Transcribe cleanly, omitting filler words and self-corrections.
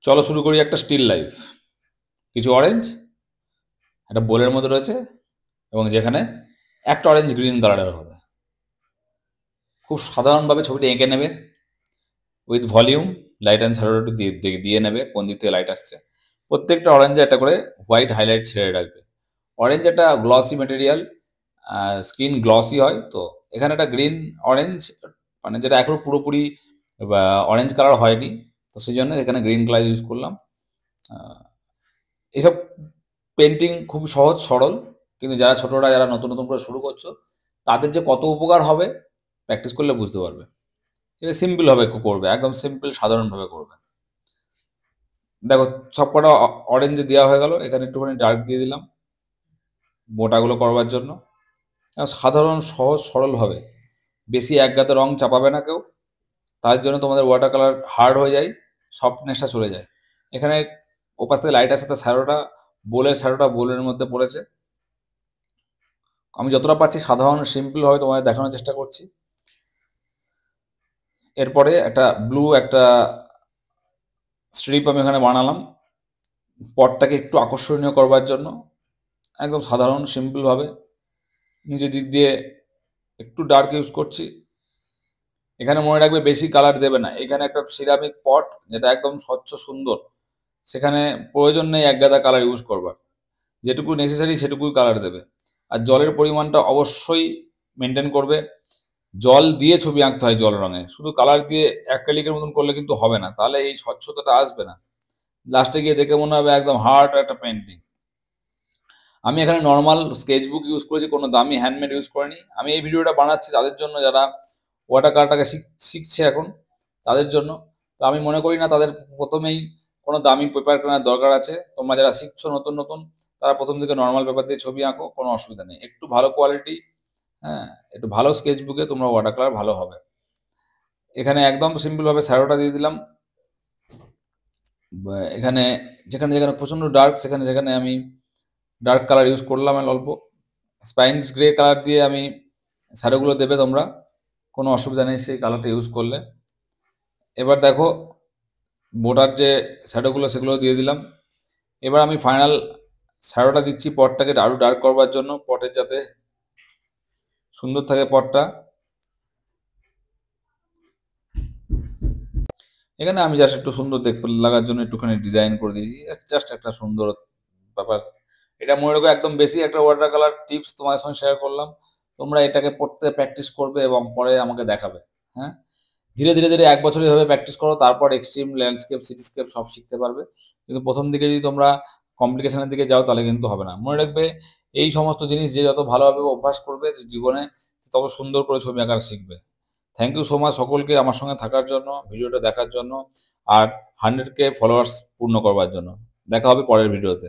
চলো শুরু করি একটা স্টিল লাইফ। কিছু অরেঞ্জ একটা বোলের মধ্যে রয়েছে এবং যেখানে একটা অরেঞ্জ গ্রিন কালারের হবে। খুব সাধারণভাবে ছবিটা এঁকে নেবে with volume, light and shadow একটু দিয়ে দিয়ে নেবে কোন দিক থেকে লাইট আসছে। প্রত্যেকটা অরেঞ্জে একটা করে হোয়াইট হাইলাইট ছেড়ে রাখবে। অরেঞ্জ একটা গ্লসি মেটেরিয়াল, স্কিন গ্লসি হয়, তো এখানে একটা গ্রিন অরেঞ্জ মানে যেটা এখনো পুরোপুরি অরেঞ্জ কালার হয়নি, তো সেই জন্য এখানে গ্রিন কালার ইউজ করলাম। এইসব পেন্টিং খুব সহজ সরল, কিন্তু যারা ছোটরা যারা নতুন নতুন করে শুরু করছো তাদের যে কত উপকার হবে প্র্যাকটিস করলে বুঝতে পারবে। এটা সিম্পল ভাবে করবে, একদম সিম্পল সাধারণভাবে করবে। দেখো সবকটা অরেঞ্জে দেওয়া হয়ে গেল, এখানে একটুখানি ডার্ক দিয়ে দিলাম মোটাগুলো করবার জন্য। সাধারণ সহজ সরলভাবে, বেশি একগাতে রং চাপাবে না কেউ, তার জন্য তোমাদের ওয়াটার কালার হার্ড হয়ে যায়, সফটনেসটা চলে যায়। এখানে ওপাশ থেকে লাইট আসে, তার শ্যাডোটা বোলের মধ্যে পড়েছে। আমি যতটা পারছি সাধারণ সিম্পলভাবে তোমাদের দেখানোর চেষ্টা করছি। এরপরে একটা ব্লু একটা স্ট্রিপ আমি এখানে বানালাম পটটাকে একটু আকর্ষণীয় করবার জন্য, একদম সাধারণ সিম্পলভাবে। নিচের দিক দিয়ে একটু ডার্ক ইউজ করছি। এখানে মনে রাখবে বেশি কালার দেবে না, এখানে একটা সিরামিক পট যেটা একদম স্বচ্ছ সুন্দর, সেখানে প্রয়োজন নেই একগাদা কালার ইউজ করবার, যেটুকু নেসেসারি সেটুকুই কালার দেবে। আর জলের পরিমাণটা অবশ্যই মেনটেন করবে। জল দিয়ে ছবি আঁকতে হয়, জল রঙে। শুধু কালার দিয়ে অ্যাক্রিলিকের মতন করলে কিন্তু হবে না, তাহলে এই স্বচ্ছতাটা আসবে না, লাস্টে গিয়ে দেখে মনে হবে একদম হার্ড একটা পেন্টিং। আমি এখানে নর্মাল স্কেচবুক ইউজ করেছি, কোনো দামি হ্যান্ডমেড ইউজ করিনি। আমি এই ভিডিওটা বানাচ্ছি তাদের জন্য যারা ওয়াটার কালারটাকে শিখছে এখন, তাদের জন্য। তো আমি মনে করি না তাদের প্রথমেই কোনো দামি পেপার কেনার দরকার আছে। তোমরা যারা শিখছো নতুন নতুন, তারা প্রথম থেকে নর্মাল পেপার দিয়ে ছবি আঁকো, কোনো অসুবিধা নেই। একটু ভালো কোয়ালিটি, হ্যাঁ, একটু ভালো স্কেচবুকে তোমরা ওয়াটার কালার ভালো হবে। এখানে একদম সিম্পলভাবে শ্যাডোটা দিয়ে দিলাম। এখানে যেখানে যেখানে প্রচণ্ড ডার্ক, সেখানে যেখানে আমি ডার্ক কালার ইউজ করলাম অল্প। স্পাইন্স গ্রে কালার দিয়ে আমি শ্যাডোগুলো দেবে তোমরা, কোনো অসুবিধা নেই সেই কালারটা ইউজ করলে। এবার দেখো বোটার যে শ্যাডোগুলো সেগুলো দিয়ে দিলাম। এবার আমি ফাইনাল শ্যাডোটা দিচ্ছি পটটাকে আরও ডার্ক করবার জন্য, পটের যাতে সুন্দর থাকে পটটা। এখানে আমি জাস্ট একটু সুন্দর দেখতে লাগার জন্য একটুখানি ডিজাইন করে দিয়েছি, জাস্ট একটা সুন্দর ব্যাপার। এটা মনে রাখো একদম বেশি একটা ওয়াটার কালার টিপস তোমার সঙ্গে শেয়ার করলাম। তোমরা এটাকে পড়তে প্র্যাকটিস করবে এবং পরে আমাকে দেখাবে। হ্যাঁ, ধীরে ধীরে ধীরে 1 বছর এভাবে প্র্যাকটিস করো, তারপর এক্সট্রিম ল্যান্ডস্কেপ সিটিস্কেপ সব শিখতে পারবে। কিন্তু প্রথম দিকে যদি তোমরা কমপ্লিকেশনের দিকে যাও তাহলে কিন্তু হবে না। মনে রাখবে এই সমস্ত জিনিস যে যত ভালোভাবে অভ্যাস করবে জীবনে, তত সুন্দর করে ছবি আঁকা শিখবে। থ্যাংক ইউ সো মাচ সকলকে আমার সঙ্গে থাকার জন্য, ভিডিওটা দেখার জন্য, আর 100K ফলোয়ার্স পূর্ণ করবার জন্য। দেখা হবে পরের ভিডিওতে।